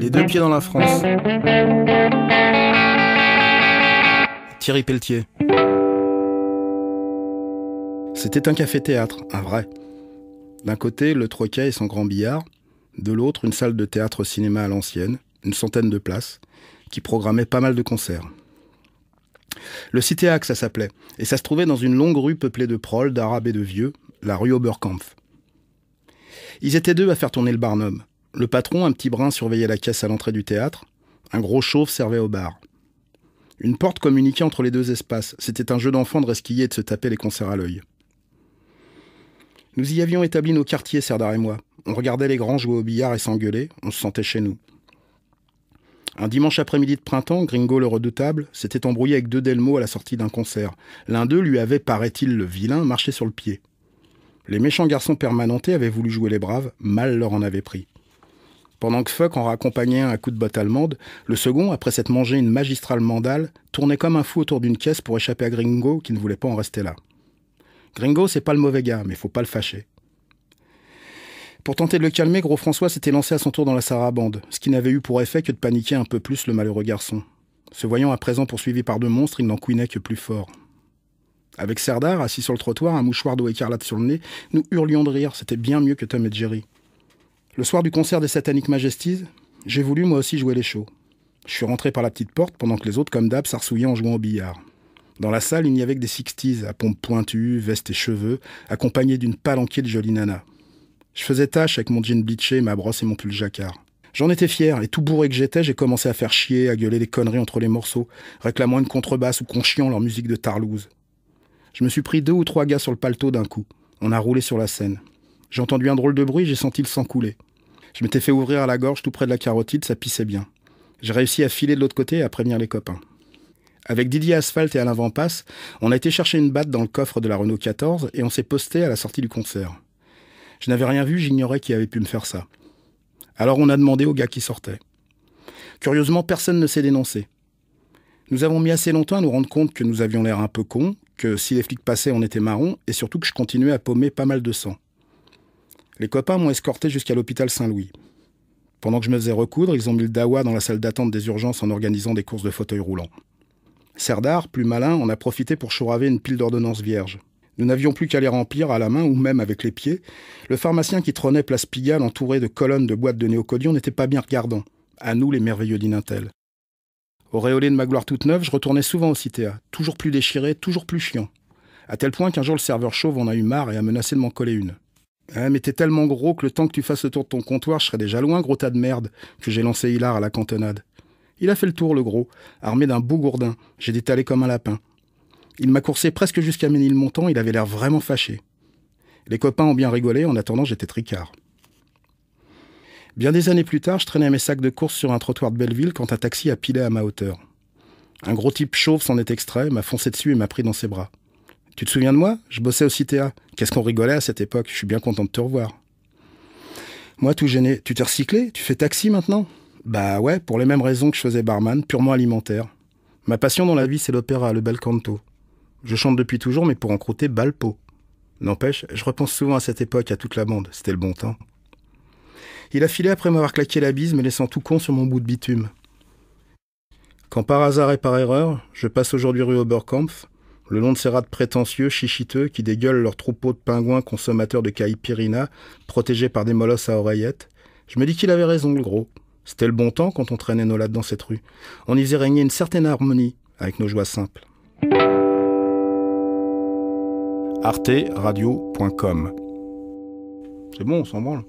Les deux pieds dans la France. Thierry Pelletier. C'était un café-théâtre, un vrai. D'un côté, le Troquet et son grand billard. De l'autre, une salle de théâtre-cinéma à l'ancienne, une centaine de places, qui programmait pas mal de concerts. Le Citéac, ça s'appelait, et ça se trouvait dans une longue rue peuplée de proles, d'arabes et de vieux, la rue Oberkampf. Ils étaient deux à faire tourner le Barnum. Le patron, un petit brun, surveillait la caisse à l'entrée du théâtre. Un gros chauve servait au bar. Une porte communiquait entre les deux espaces. C'était un jeu d'enfant de resquiller et de se taper les concerts à l'œil. Nous y avions établi nos quartiers, Serdar et moi. On regardait les grands jouer au billard et s'engueuler. On se sentait chez nous. Un dimanche après-midi de printemps, Gringo le redoutable s'était embrouillé avec deux Delmo à la sortie d'un concert. L'un d'eux lui avait, paraît-il le vilain, marché sur le pied. Les méchants garçons permanentés avaient voulu jouer les braves, mal leur en avait pris. Pendant que Fuck en raccompagnait un à coups de botte allemande, le second, après s'être mangé une magistrale mandale, tournait comme un fou autour d'une caisse pour échapper à Gringo qui ne voulait pas en rester là. Gringo, c'est pas le mauvais gars, mais faut pas le fâcher. Pour tenter de le calmer, Gros François s'était lancé à son tour dans la sarabande, ce qui n'avait eu pour effet que de paniquer un peu plus le malheureux garçon. Se voyant à présent poursuivi par deux monstres, il n'en couinait que plus fort. Avec Serdar, assis sur le trottoir, un mouchoir d'eau écarlate sur le nez, nous hurlions de rire, c'était bien mieux que Tom et Jerry. Le soir du concert des Satanic Majesties, j'ai voulu moi aussi jouer les shows. Je suis rentré par la petite porte pendant que les autres, comme d'hab, s'arsouillaient en jouant au billard. Dans la salle, il n'y avait que des 60s, à pompe pointue, veste et cheveux, accompagnés d'une palanquée de jolies nanas. Je faisais tâche avec mon jean bleaché, ma brosse et mon pull jacquard. J'en étais fier, et tout bourré que j'étais, j'ai commencé à faire chier, à gueuler des conneries entre les morceaux, réclamant une contrebasse ou conchiant leur musique de tarlouse. Je me suis pris 2 ou 3 gars sur le paletot d'un coup. On a roulé sur la scène. J'ai entendu un drôle de bruit, j'ai senti le sang couler. Je m'étais fait ouvrir à la gorge tout près de la carotide, ça pissait bien. J'ai réussi à filer de l'autre côté et à prévenir les copains. Avec Didier Asphalt et Alain Vampas, on a été chercher une batte dans le coffre de la Renault 14 et on s'est posté à la sortie du concert. Je n'avais rien vu, j'ignorais qui avait pu me faire ça. Alors on a demandé aux gars qui sortaient. Curieusement, personne ne s'est dénoncé. Nous avons mis assez longtemps à nous rendre compte que nous avions l'air un peu cons, que si les flics passaient, on était marrons, et surtout que je continuais à paumer pas mal de sang. Les copains m'ont escorté jusqu'à l'hôpital Saint-Louis. Pendant que je me faisais recoudre, ils ont mis le dawa dans la salle d'attente des urgences en organisant des courses de fauteuils roulants. Serdar, plus malin, en a profité pour chouraver une pile d'ordonnances vierges. Nous n'avions plus qu'à les remplir à la main ou même avec les pieds. Le pharmacien qui trônait place Pigalle entouré de colonnes de boîtes de néocodion n'était pas bien regardant. À nous les merveilleux d'Inintel. Auréolé de ma gloire toute neuve, je retournais souvent au Citéa, toujours plus déchiré, toujours plus chiant. À tel point qu'un jour le serveur chauve en a eu marre et a menacé de m'en coller une. « Mais t'es tellement gros que le temps que tu fasses le tour de ton comptoir, je serais déjà loin, gros tas de merde », que j'ai lancé hilar à la cantonade. Il a fait le tour, le gros, armé d'un beau gourdin. J'ai détalé comme un lapin. Il m'a coursé presque jusqu'à Ménilmontant, il avait l'air vraiment fâché. Les copains ont bien rigolé, en attendant j'étais tricard. Bien des années plus tard, je traînais mes sacs de course sur un trottoir de Belleville quand un taxi a pilé à ma hauteur. Un gros type chauve s'en est extrait, m'a foncé dessus et m'a pris dans ses bras. « Tu te souviens de moi ? Je bossais au Citéa. Qu'est-ce qu'on rigolait à cette époque ? Je suis bien content de te revoir. » Moi, tout gêné. « Tu t'es recyclé ? Tu fais taxi maintenant ?» Bah ouais, pour les mêmes raisons que je faisais barman, purement alimentaire. Ma passion dans la vie, c'est l'opéra, le bel canto. Je chante depuis toujours, mais pour en croûter balpo. N'empêche, je repense souvent à cette époque, à toute la bande. C'était le bon temps. Il a filé après m'avoir claqué la bise, me laissant tout con sur mon bout de bitume. Quand par hasard et par erreur, je passe aujourd'hui rue Oberkampf, le long de ces rats prétentieux, chichiteux, qui dégueulent leur troupeau de pingouins consommateurs de caipirina, protégés par des molosses à oreillettes, je me dis qu'il avait raison, le gros. C'était le bon temps quand on traînait nos lattes dans cette rue. On y faisait régner une certaine harmonie avec nos joies simples. arteradio.com. C'est bon, on s'en branle.